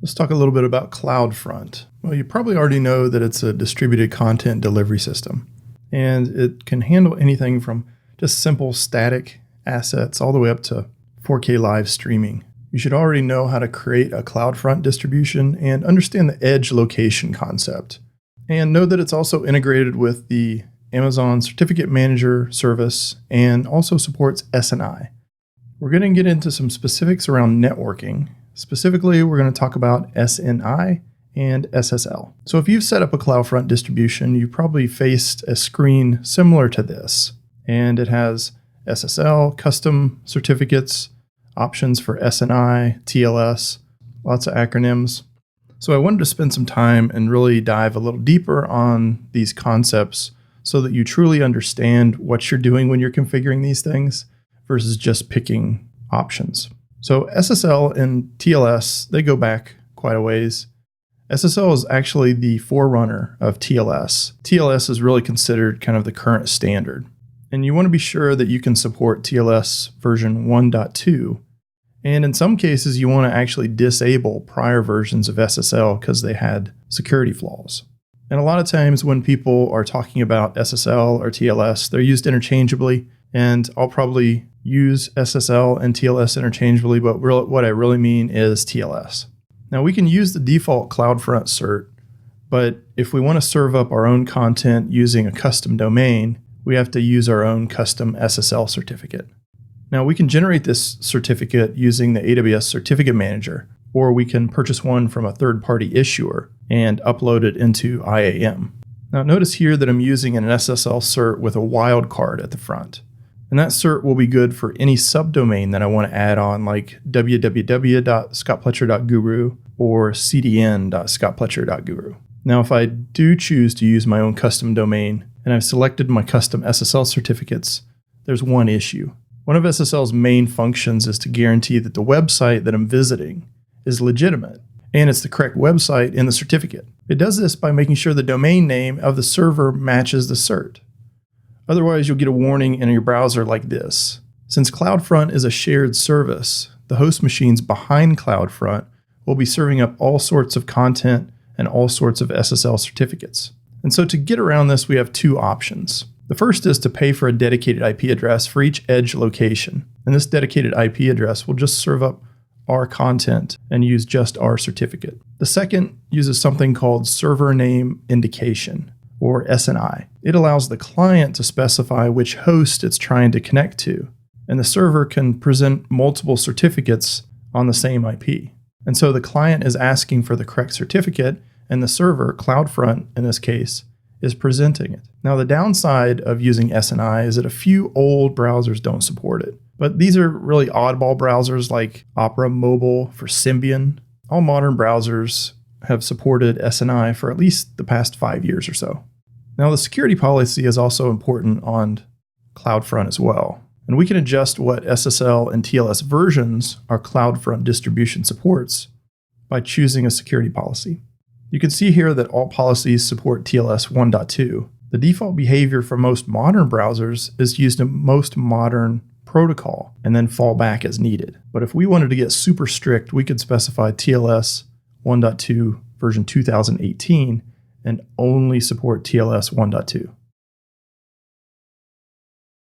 Let's talk a little bit about CloudFront. Well, you probably already know that it's a distributed content delivery system, and it can handle anything from just simple static assets all the way up to 4K live streaming. You should already know how to create a CloudFront distribution and understand the edge location concept. And know that it's also integrated with the Amazon Certificate Manager service and also supports SNI. We're going to get into some specifics around networking. Specifically, we're going to talk about SNI and SSL. So if you've set up a CloudFront distribution, you probably faced a screen similar to this. And it has SSL, custom certificates, options for SNI, TLS, lots of acronyms. So I wanted to spend some time and really dive a little deeper on these concepts so that you truly understand what you're doing when you're configuring these things versus just picking options. So SSL and TLS, they go back quite a ways. SSL is actually the forerunner of TLS. TLS is really considered kind of the current standard. And you want to be sure that you can support TLS version 1.2. And in some cases, you want to actually disable prior versions of SSL because they had security flaws. And a lot of times when people are talking about SSL or TLS, they're used interchangeably. And I'll probably use SSL and TLS interchangeably, but what I really mean is TLS. Now we can use the default CloudFront cert, but if we want to serve up our own content using a custom domain, we have to use our own custom SSL certificate. Now we can generate this certificate using the AWS Certificate Manager, or we can purchase one from a third-party issuer and upload it into IAM. Now notice here that I'm using an SSL cert with a wildcard at the front. And that cert will be good for any subdomain that I want to add on, like www.scottpletcher.guru or cdn.scottpletcher.guru. Now, if I do choose to use my own custom domain and I've selected my custom SSL certificates, there's one issue. One of SSL's main functions is to guarantee that the website that I'm visiting is legitimate and it's the correct website in the certificate. It does this by making sure the domain name of the server matches the cert. Otherwise, you'll get a warning in your browser like this. Since CloudFront is a shared service, the host machines behind CloudFront will be serving up all sorts of content and all sorts of SSL certificates. And so to get around this, we have two options. The first is to pay for a dedicated IP address for each edge location. And this dedicated IP address will just serve up our content and use just our certificate. The second uses something called server name indication, or SNI. It allows the client to specify which host it's trying to connect to, and the server can present multiple certificates on the same IP. And so the client is asking for the correct certificate, and the server, CloudFront in this case, is presenting it. Now the downside of using SNI is that a few old browsers don't support it. But these are really oddball browsers like Opera Mobile for Symbian. All modern browsers have supported SNI for at least the past 5 years or so. Now the security policy is also important on CloudFront as well. And we can adjust what SSL and TLS versions our CloudFront distribution supports by choosing a security policy. You can see here that all policies support TLS 1.2. The default behavior for most modern browsers is used in most modern protocol and then fall back as needed. But if we wanted to get super strict, we could specify TLS 1.2 version 2018 and only support TLS 1.2.